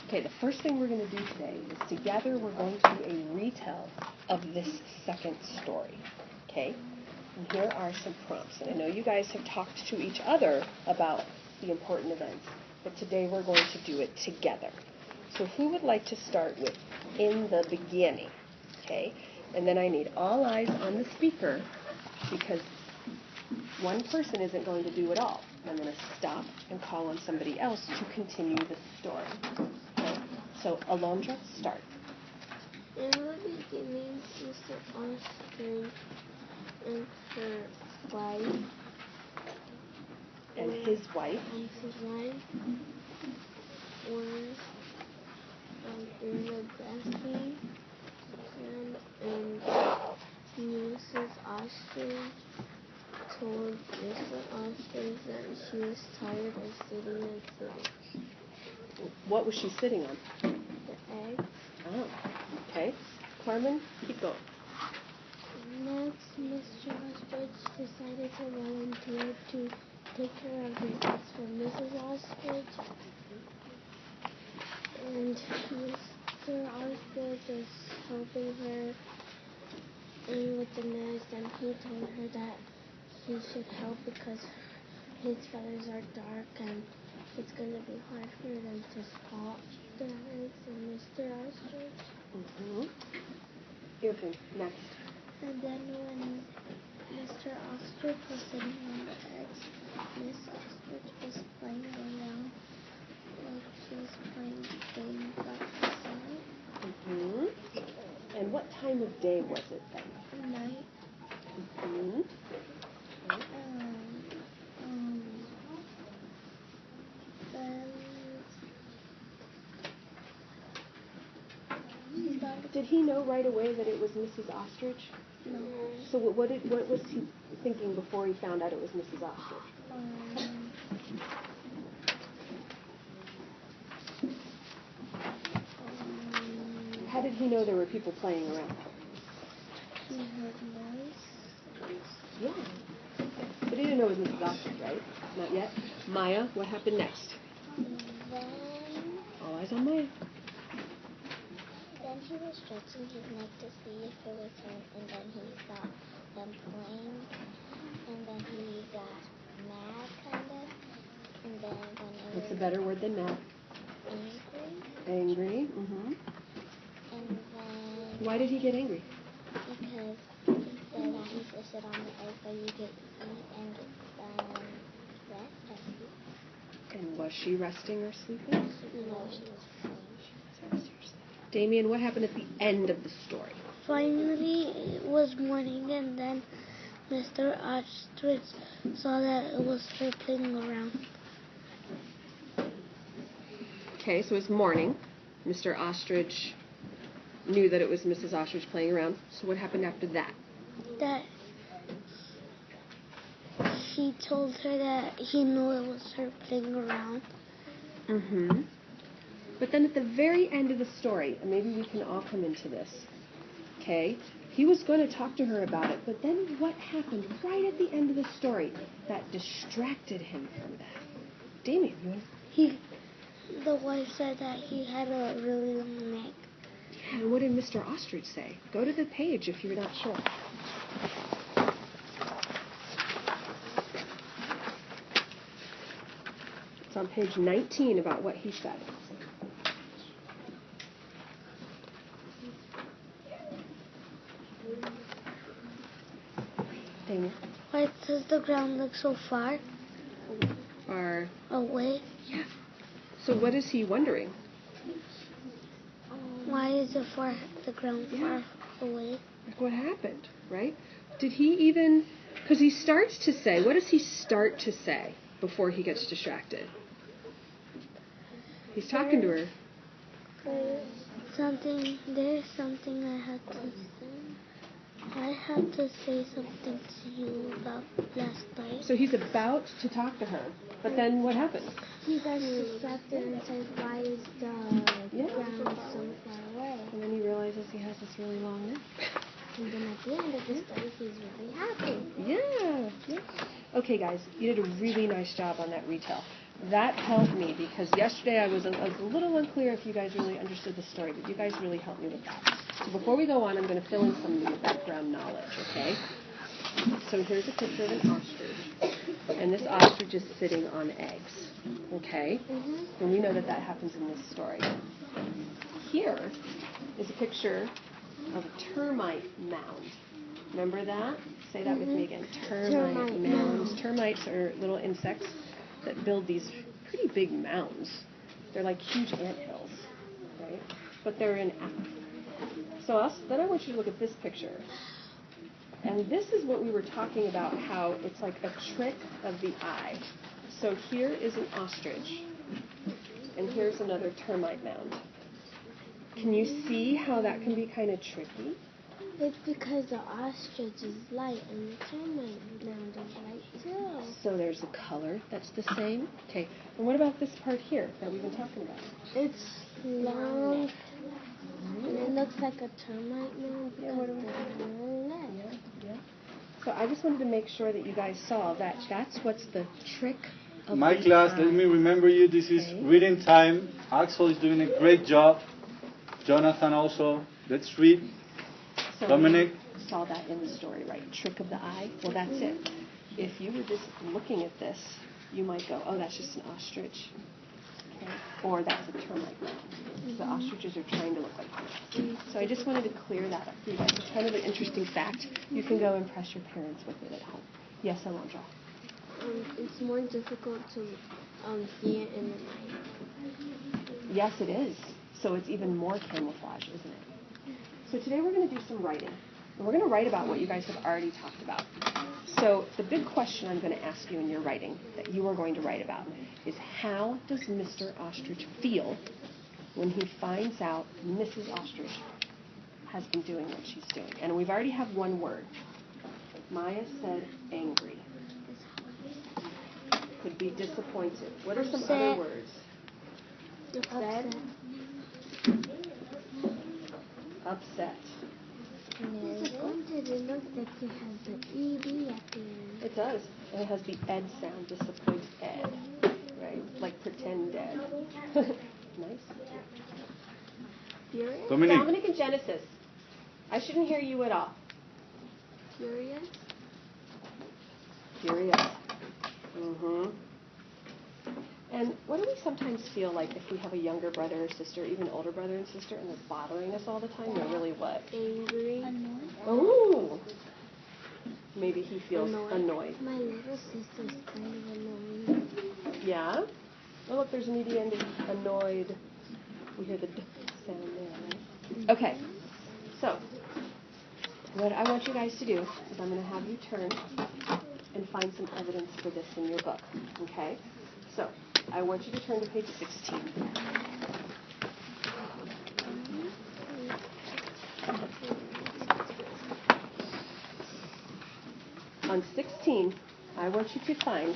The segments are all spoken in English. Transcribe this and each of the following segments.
Okay, the first thing we're going to do today is together we're going to do a retell of this second story. Okay? And here are some prompts. And I know you guys have talked to each other about the important events, but today we're going to do it together. So who would like to start with in the beginning? Okay? And then I need all eyes on the speaker because one person isn't going to do it all. I'm going to stop and call on somebody else to continue the story. Okay? So, Alondra, start. In the beginning, Mr. Ostrich and her wife. And his wife. And his wife were in the bathroom, and Mrs. Ostrich told Mr. Ostrich that she was tired of sitting and sitting. What was she sitting on? The egg. Oh, okay. Carmen, keep going. Next, Mr. Ostrich decided to volunteer to take care of the eggs for Mrs. Ostrich. And Mr. Ostrich is helping her with the nest, and he told her that he should help because his feathers are dark and it's going to be hard for them to spot the eggs in Mr. Ostrich. Mm-hmm. Okay, next. And then when Mr. Ostrich was sitting on the eggs, Miss Ostrich was playing around like she was playing games outside. Mm-hmm. And what time of day was it then? Night. Mm-hmm. Did he know right away that it was Mrs. Ostrich? No. So what was he thinking before he found out it was Mrs. Ostrich? How did he know there were people playing around? He heard noise. Yeah. But he didn't know it was Mrs. Ostrich, right? Not yet. Maya, what happened next? All eyes on Maya. Then he was stretching his neck to see if it was her, and then he saw them playing, and then he got mad, kind of, and then when it What's a better word than mad? Angry. Angry, mm-hmm. And then... Why did he get angry? Because he said that he should sit on the egg so you could eat and get some rest or sleep. And was she resting or sleeping? No, she was playing. Damien, what happened at the end of the story? Finally, it was morning, and then Mr. Ostrich saw that it was her playing around. Okay, so it's morning. Mr. Ostrich knew that it was Mrs. Ostrich playing around. So what happened after that? That he told her that he knew it was her playing around. Mm-hmm. But then at the very end of the story, and maybe we can all come into this, okay? He was going to talk to her about it, but then what happened right at the end of the story that distracted him from that? Damien, you want to... The wife said that he had a really long neck. Yeah, and what did Mr. Ostrich say? Go to the page if you're not sure. It's on page 19 about what he said. Damien? Why does the ground look so far? Far away? Yeah. So what is he wondering? Why is the ground far away? Like what happened, right? Did he even... Because he starts to say... What does he start to say before he gets distracted? He's talking to her. There's something I have to say. I have to say something to you about last night. So he's about to talk to her, but then what happens? He gets distracted and says, why is the ground so far away? And then he realizes he has this really long neck. And then at the end of the story, he's really happy. Yeah. Okay, guys, you did a really nice job on that retell. that helped me because yesterday I was a little unclear if you guys really understood the story, but you guys really helped me with that. So before we go on, I'm going to fill in some of your background knowledge, okay? So here's a picture of an ostrich, and this ostrich is sitting on eggs, okay? And we know that that happens in this story. Here is a picture of a termite mound. Remember that? Say that with me again. Termite mounds. Termites are little insects that build these pretty big mounds. They're like huge anthills, right? But they're in Africa. So then I want you to look at this picture. And this is what we were talking about, how it's like a trick of the eye. So here is an ostrich, and here's another termite mound. Can you see how that can be kind of tricky? It's because the ostrich is light and the termite mound is light too. So there's a color that's the same. Okay. And what about this part here that we've been talking about? It's long, and it looks like a termite mound because there's a long neck. Yeah. So I just wanted to make sure that you guys saw that that's what's the trick of My the class, eye. let me remember you. This is reading time. Axel is doing a great job. Jonathan also. Let's read. So Dominic. you saw that in the story, right? Trick of the eye. Well, that's it. If you were just looking at this, you might go, oh, that's just an ostrich. Okay. Or that's a termite mound. The ostriches are trying to look like termites. So I just wanted to clear that up for you guys. It's kind of an interesting fact. You can go impress your parents with it at home. Yes, Alondra? It's more difficult to see it in the night. Yes, it is. So it's even more camouflage, isn't it? So today we're going to do some writing. And we're going to write about what you guys have already talked about. So the big question I'm going to ask you in your writing that you are going to write about is how does Mr. Ostrich feel when he finds out Mrs. Ostrich has been doing what she's doing? And we've already have one word. Maya said angry. Could be disappointed. What are some other words? Upset. Upset. Disappointed. It looks like it has the ED at the end. It does. And it has the ed sound, disappointed. Right? Like pretend dead. Nice. Furious? Dominic and Genesis. I shouldn't hear you at all. Furious? Furious. Mm-hmm. And what do we sometimes feel like if we have a younger brother or sister, even older brother and sister, and they're bothering us all the time? They're really what? Angry. Annoyed. Oh! Maybe he feels annoyed. My little sister's kind of annoying. Yeah? Oh, look, there's an ED ending. Annoyed. We hear the d sound there, right? Okay. So, what I want you guys to do is I'm going to have you turn and find some evidence for this in your book. Okay? So, I want you to turn to page 16. On 16, I want you to find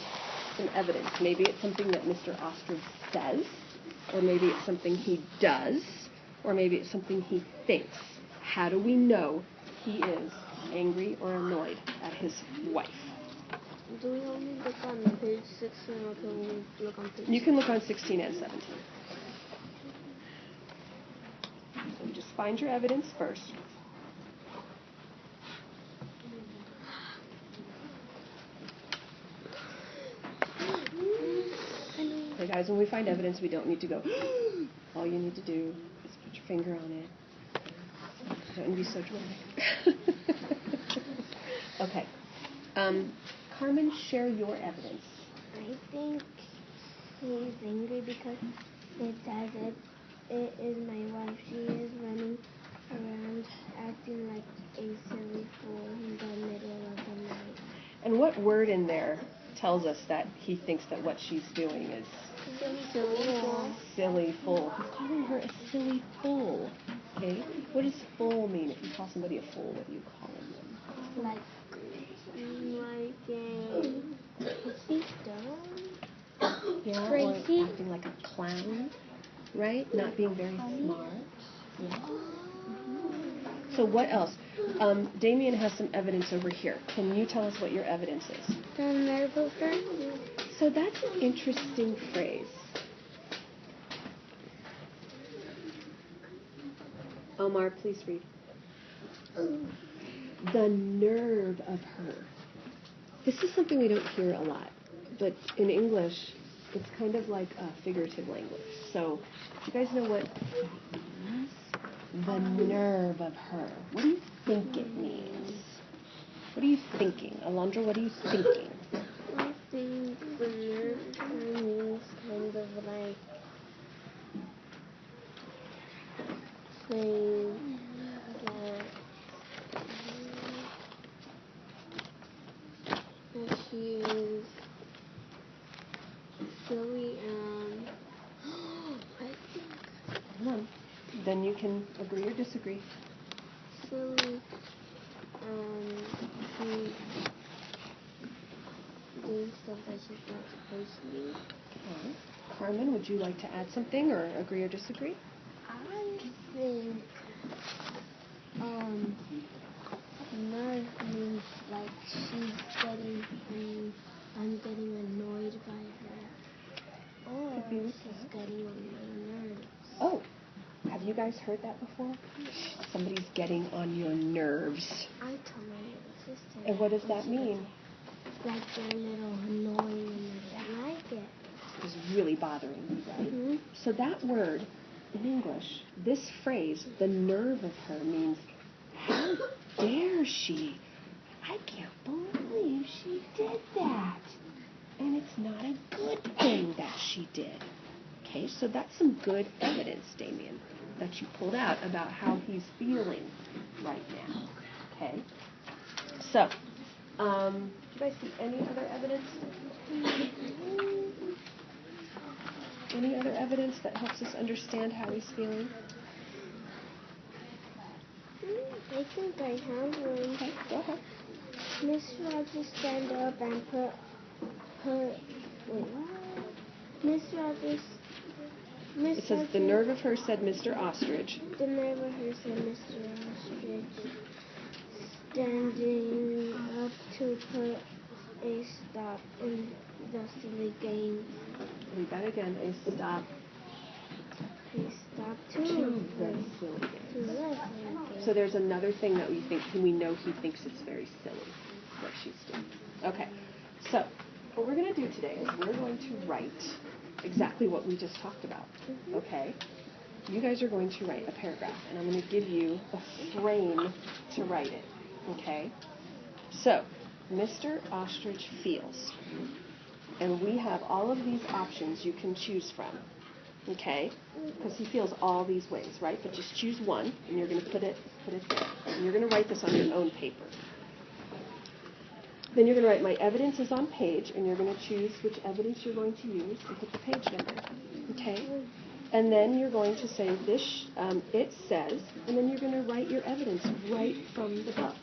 some evidence. Maybe it's something that Mr. Ostrich says, or maybe it's something he does, or maybe it's something he thinks. How do we know he is angry or annoyed at his wife? Do we only look on page 16 or can we look on page 17? You can look on 16 and 17. So just find your evidence first. Okay, guys, when we find evidence, we don't need to go, all you need to do is put your finger on it. Don't be so dramatic. Okay. Carmen, share your evidence. I think he's angry because it says it is my wife. She is running around acting like a silly fool in the middle of the night. And what word in there tells us that he thinks that what she's doing is Silly fool. silly fool? He's calling her a silly fool. Okay? What does fool mean? If you call somebody a fool, what do you call them? Like is he dumb? Yeah, Crazy. or acting like a clown, right? Not being very smart. Yeah. So what else? Damien has some evidence over here. Can you tell us what your evidence is? The nerve booster. So that's an interesting phrase. Omar, please read. The nerve of her. This is something we don't hear a lot, but in English, it's kind of like a figurative language. So, do you guys know what that means? The nerve of her. What do you think it means? What are you thinking? Alondra, what are you thinking? I think the nerve means kind of like saying that she is silly and I think Come on. Then you can agree or disagree. silly she doing stuff that she's not supposed to do. Okay. Carmen, would you like to add something or agree or disagree? I think nerve means like I'm getting annoyed by her. Or Could be with she's that. getting on my nerves. Oh, have you guys heard that before? Somebody's getting on your nerves. I told my little sister. And what does that mean? Like they're a little annoying and I don't like it. It's really bothering you, right? Mm-hmm. So that word, in English, this phrase, the nerve of her, means, how dare she? I can't believe she did that. And it's not a good thing that she did. Okay, so that's some good evidence, Damien, that you pulled out about how he's feeling right now. Okay? So, do you guys see any other evidence? Any other evidence that helps us understand how he's feeling? I think I have one. Okay, go ahead. Miss Rogers stand up and put her. Wait, what? Miss Rogers. It says, the nerve of her, said Mr. Ostrich. The nerve of her, said Mr. Ostrich, standing up to put a stop in the silly game. Read that again. A stop A stop to the silly to games. the silly game. So there's another thing that we know he thinks it's very silly, what she's doing. Okay, so what we're going to do today is we're going to write exactly what we just talked about, okay? You guys are going to write a paragraph, and I'm going to give you a frame to write it, okay? So, Mr. Ostrich feels, and we have all of these options you can choose from, okay? Because he feels all these ways, right? But just choose one, and you're going to put it there. And you're going to write this on your own paper. Then you're going to write, my evidence is on page, and you're going to choose which evidence you're going to use and put the page number, okay? And then you're going to say, this, it says, and then you're going to write your evidence right from the book,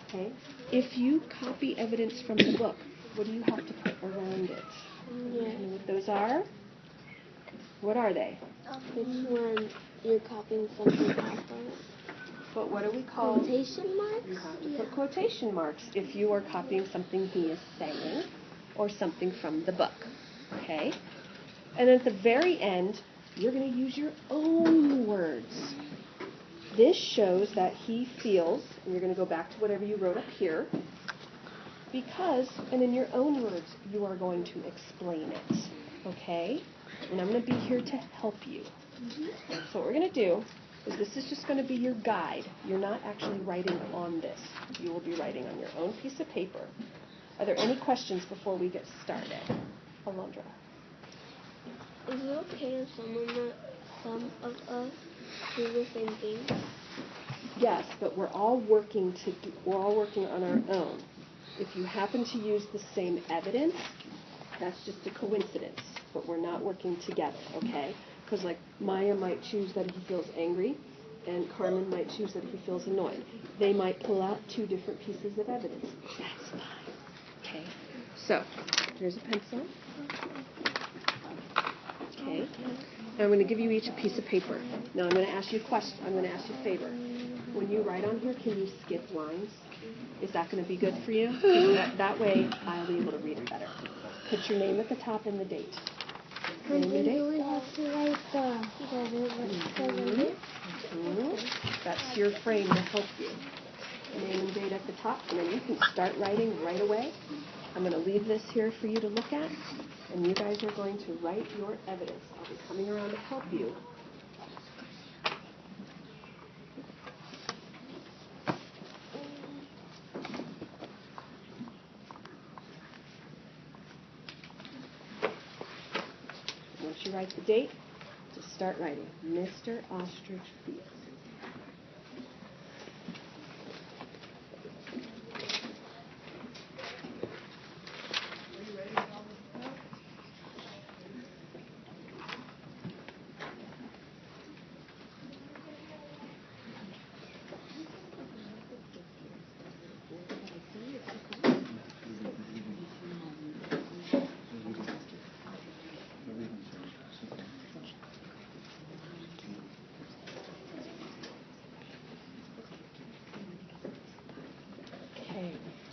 okay? If you copy evidence from the book, what do you have to put around it? Yeah. You know what those are? What are they? It's when you're copying something off of it. But what do we call? Quotation marks? You have to put quotation marks if you are copying something he is saying or something from the book, okay? And at the very end, you're going to use your own words. This shows that he feels, and you're going to go back to whatever you wrote up here, because, and in your own words, you are going to explain it, okay? And I'm going to be here to help you. So what we're going to do is this is just going to be your guide. You're not actually writing on this. You will be writing on your own piece of paper. Are there any questions before we get started? Alondra. Is it okay if some of us do the same thing? Yes, but we're all working on our own. If you happen to use the same evidence, that's just a coincidence, but we're not working together, okay? Because like Maya might choose that he feels angry, and Carmen might choose that he feels annoyed. They might pull out two different pieces of evidence. That's fine, okay? So, here's a pencil. Okay. Now I'm going to give you each a piece of paper. Now I'm going to ask you a question. I'm going to ask you a favor. When you write on here, can you skip lines? Is that going to be good for you? That way I'll be able to read it better. Put your name at the top and the date. And Name and date. then we have to write the That's your frame to help you. Name and date at the top, and then you can start writing right away. I'm going to leave this here for you to look at, and you guys are going to write your evidence. I'll be coming around to help you. Once you write the date, just start writing. Mr. Ostrich Field.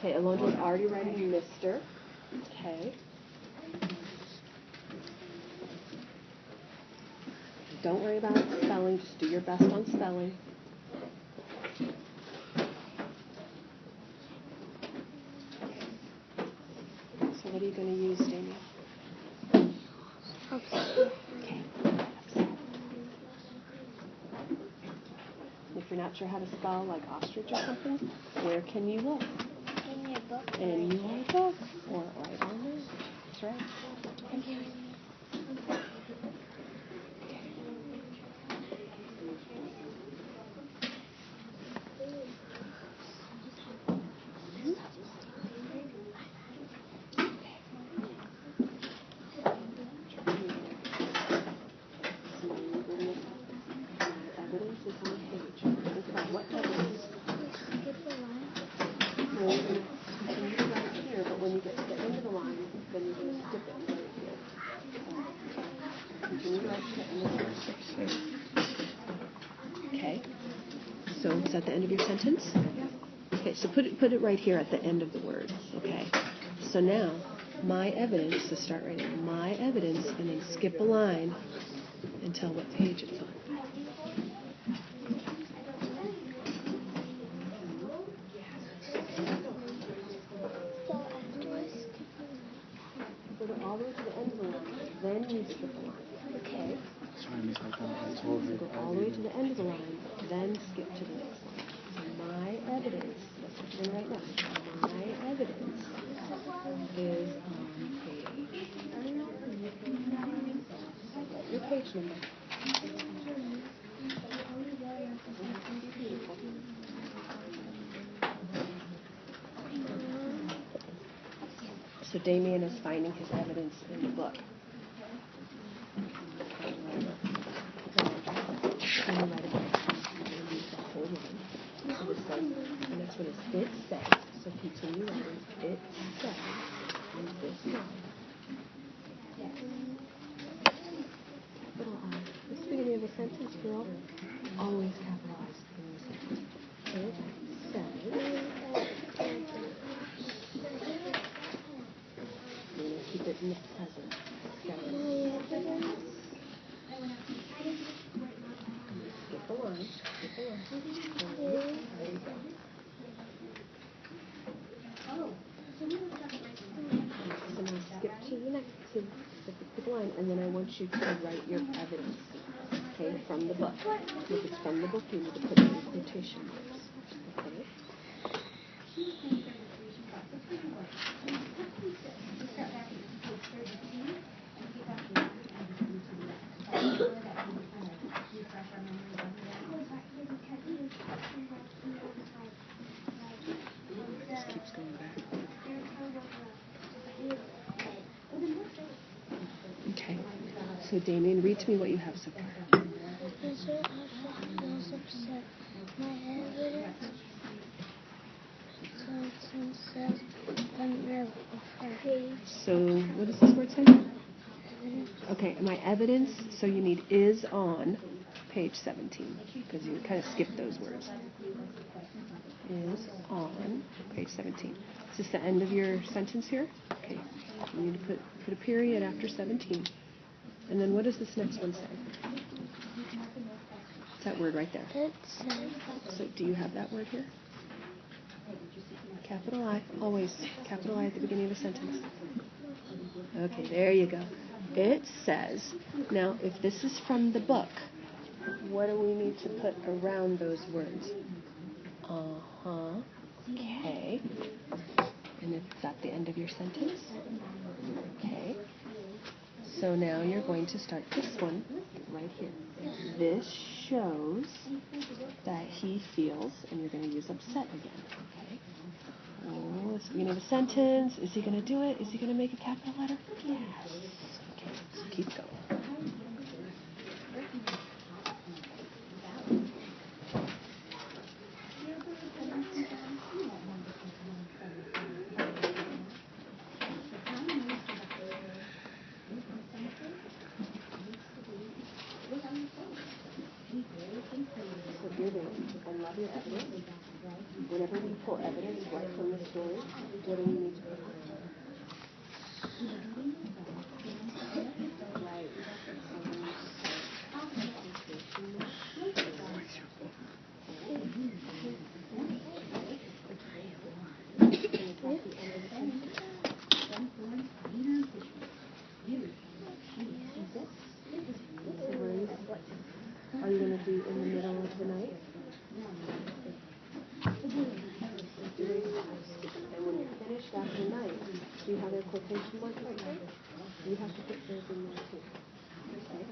Okay, Alondra's already writing Mr. Okay. Don't worry about spelling, just do your best on spelling. So what are you going to use, Damien? Okay. If you're not sure how to spell like ostrich or something, where can you look? In your book, or right on there. That's right. Evidence is on page. Think about what evidence. Continue to write here, but when you get to the end of the line, then you're going to skip it right here. Continue to write to the end of the line. Okay. So is that the end of your sentence? Okay, so put it right here at the end of the word. Okay. So now, my evidence, so start writing my evidence, and then skip a line and tell what page it's on. All the way to the end of the line, then you skip a line. Okay? So go all the way to the end of the line, then skip to the next line. So my evidence, that's what you're going to write now. My evidence is on page. Your page number. So Damien is finding his evidence in the book. And you write it down. The whole line. So this says, the next one is it says. So continue writing. It says on this line. Capital I. This is the beginning of a sentence, girl. Always capitalized in the sentence. It says. Keep it in the present. Skip the line. Skip the line. There you go. So now skip to the next, skip the line, and then I want you to write your evidence, okay, from the book. If it's from the book, you need to put it in quotation marks, okay? Just keeps going back. Okay. So Damien, read to me what you have so far. Mr. Ostrich feels upset. My evidence says under page. So what does this word say? Okay, my evidence, so you need is on page 17, because you kind of skipped those words. is on page 17. Is this the end of your sentence here? Okay. You need to put a period after 17. And then what does this next one say? It's that word right there. It says. So do you have that word here? Capital I, always capital I at the beginning of a sentence. Okay, there you go. It says, now if this is from the book, what do we need to put around those words? Uh-huh. Okay. And it's at the end of your sentence. Okay. So now you're going to start this one right here. This shows that he feels, and you're going to use upset again. Okay. Oh, it's the beginning of a sentence. Is he going to do it? Is he going to make a capital letter? Yes. Okay, so keep going. So here it is. I love your evidence. Whenever we pull evidence right from the story, what do we need to put on? Right. Are you going to do in the middle of the night? And when you're finished after night, do you have a quotation mark right there? You have to put those in there too. Okay?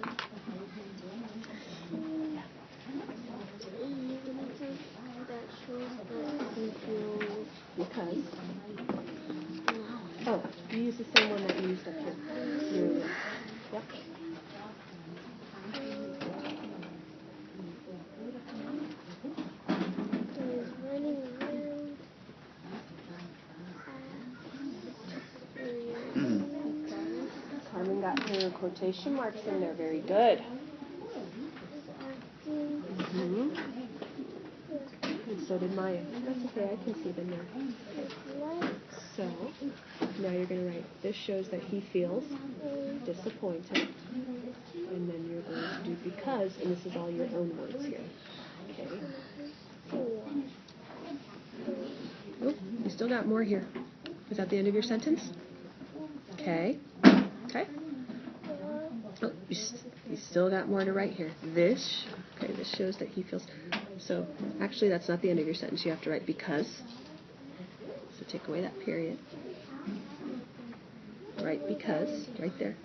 That shows that he feels. Because? Oh, you use the same one that you used up here. Yep. Carmen got her quotation marks in there. Very good. Mm-hmm. And so did Maya. That's okay. I can see them now. So now you're going to write, this shows that he feels disappointed. And then you're going to do because, and this is all your own words here. Okay. Nope, you still got more here. Is that the end of your sentence? Okay. Okay. Oh, you still got more to write here. This shows that he feels. So actually, that's not the end of your sentence. You have to write because. So take away that period. Write because right there.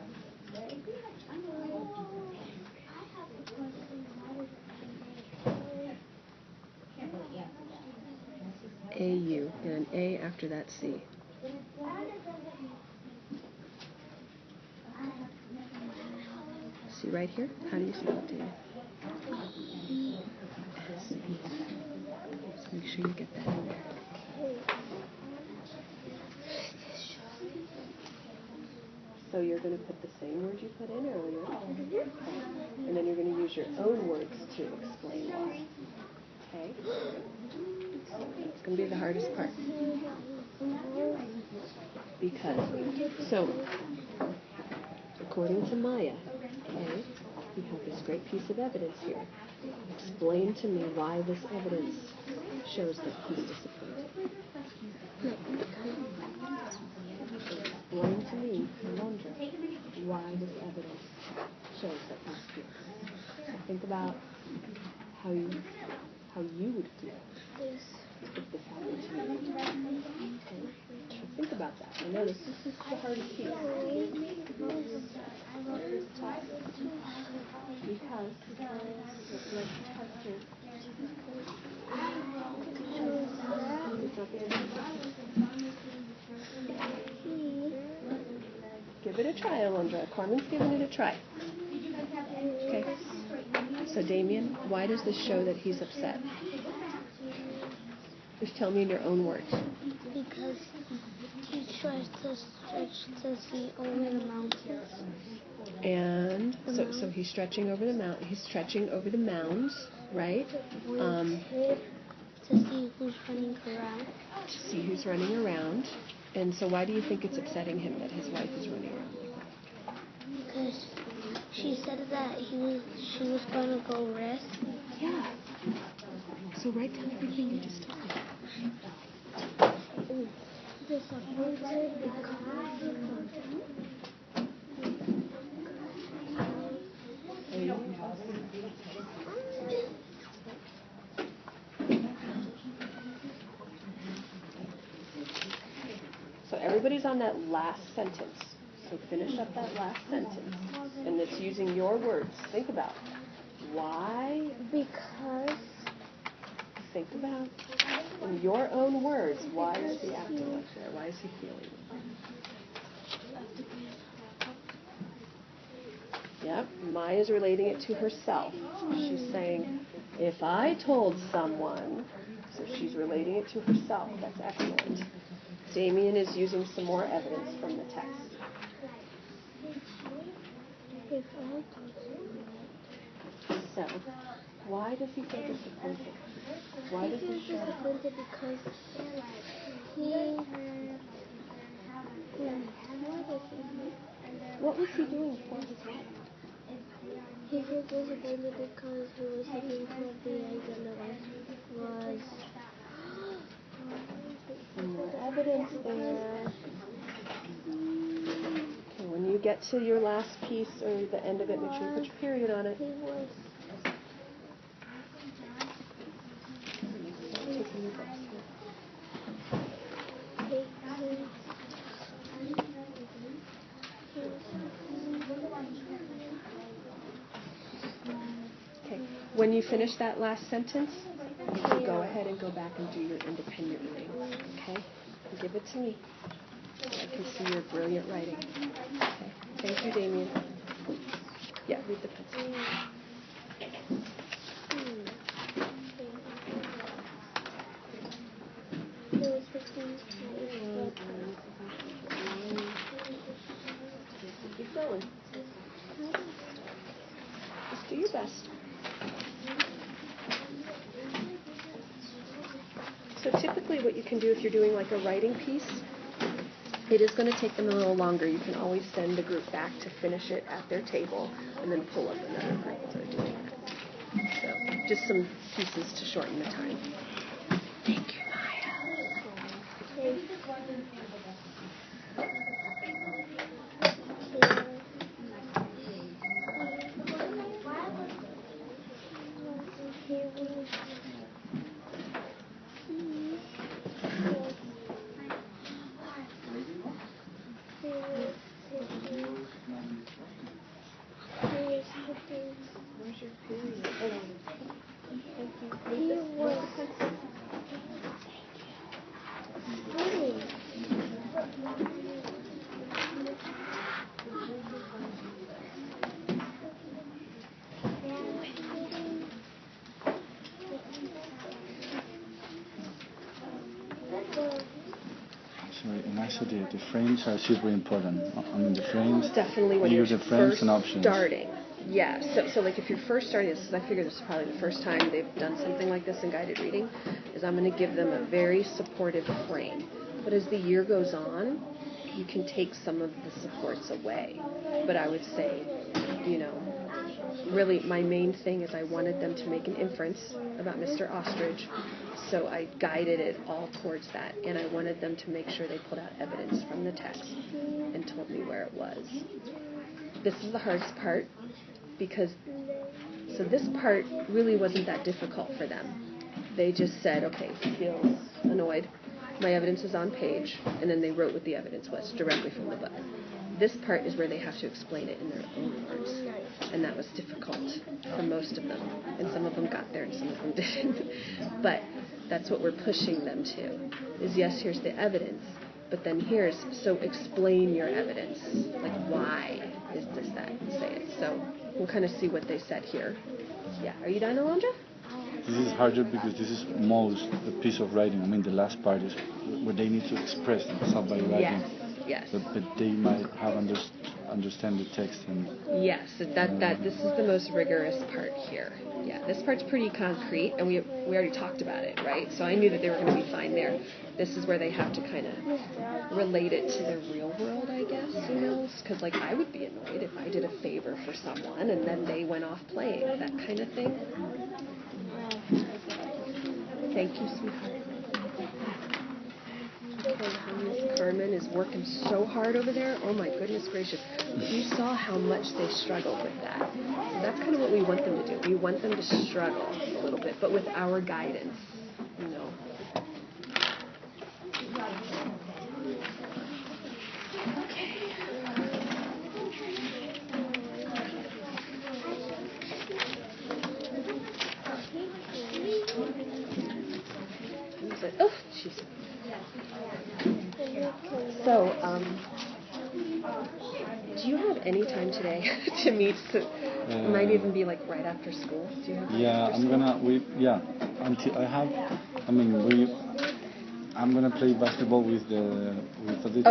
A-U, and an A after that C. See right here? How do you spell it, David? S-E. So make sure you get that in there. So you're going to put the same word you put in earlier, and then you're going to use your own words to explain why. Okay? It's going to be the hardest part. Because, so, according to Maya, okay, you have this great piece of evidence here. Explain to me why this evidence shows that he's disappointed. Explain to me, Alondra, why this evidence shows that he's feeling. So think about how you would feel if this happened to you. Okay? So think about that. I know this is the hardest piece. Because let's test here. It's not the end of the sentence. Give it a try, Alondra. Carmen's giving it a try. Okay. So, Damien, why does this show that he's upset? Just tell me in your own words. Because he tries to stretch the sea over the mountains. And so he's stretching over the mountains, right? To see who's running around. To see who's running around. And so why do you think it's upsetting him that his wife is running around like that? Because she said that she was going to go rest. Yeah. So write down everything you just told me. Disappointed because So everybody's on that last sentence. So finish up that last sentence. And it's using your words. Think about why. Because Think about in your own words, why is he acting like that? Why is he feeling that? Yep, Maya's relating it to herself. She's saying, if I told someone, so she's relating it to herself. That's excellent. Damien is using some more evidence from the text. if I told someone. So, why does he feel disappointed? Why does he show? Disappointed because What was he doing for his wife? he was disappointed because he was looking for the egg and the wife was Evidence there. Okay, when you get to your last piece or the end of it, make sure you put your period on it. he was Start taking your breaths. Okay, when you finish that last sentence, you can go ahead and go back and do your independent reading. Okay? Give it to me. I can see your brilliant writing. Okay. Thank you, Damien. Yeah, read the pencil. Keep going. Just do your best. So typically what you can do if you're doing like a writing piece, it is going to take them a little longer. You can always send the group back to finish it at their table and then pull up another group while they're doing it. So just some pieces to shorten the time. Thank you, Maya. Where's your period? Oh, thank you. Where's the pencil? And actually, the frames are super important. I mean, the frames. Definitely when you you're use the frames first and options. starting. Yeah, so like if you're first starting this, I figure this is probably the first time they've done something like this in guided reading, is I'm going to give them a very supportive frame. But as the year goes on, you can take some of the supports away. But I would say, really my main thing is I wanted them to make an inference about Mr. Ostrich, so I guided it all towards that, and I wanted them to make sure they pulled out evidence from the text and told me where it was. This is the hardest part, because so this part really wasn't that difficult for them. They just said, okay, he feels annoyed. My evidence is on page, and then they wrote what the evidence was directly from the book. This part is where they have to explain it in their own words, and that was difficult for most of them, and some of them got there and some of them didn't. But that's what we're pushing them to, is yes, here's the evidence, but then here's, so explain your evidence, like why is this, that, and say it. So we'll kind of see what they said here. Yeah, are you done, Alondra? This is harder because this is most a piece of writing. I mean, the last part is where they need to express themselves by writing. Yes. But they might have understand the text. And Yes, this is the most rigorous part here. Yeah, this part's pretty concrete, and we already talked about it, right? So I knew that they were going to be fine there. This is where they have to kind of relate it to the real world, I guess, you know? Because, like, I would be annoyed if I did a favor for someone and then they went off playing, that kind of thing. Thank you, sweetheart. Miss Carmen is working so hard over there. Oh my goodness gracious. You saw how much they struggled with that. So that's kind of what we want them to do. We want them to struggle a little bit, but with our guidance, you know. Okay. Oh, jeez. So, do you have any time today to meet? It might even be like right after school. Do you have I'm gonna play basketball with the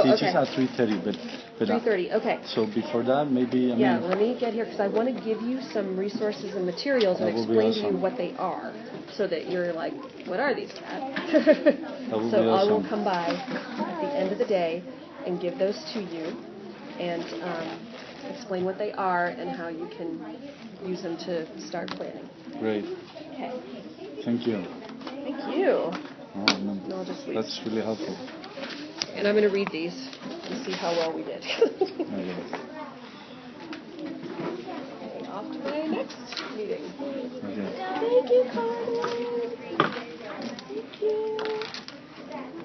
teachers at 3:30. But 3:30. Okay. So before that, maybe let me get here because I want to give you some resources and materials and explain to you what they are, so that you're like, what are these, Kat? So I will come by at the end of the day and give those to you and explain what they are and how you can use them to start planning. Great. Okay. Thank you. Thank you. Oh, no. I'll just leave. That's really helpful. And I'm going to read these and see how well we did. Okay. Off to my next meeting. Okay. Thank you, Carmen. Thank you.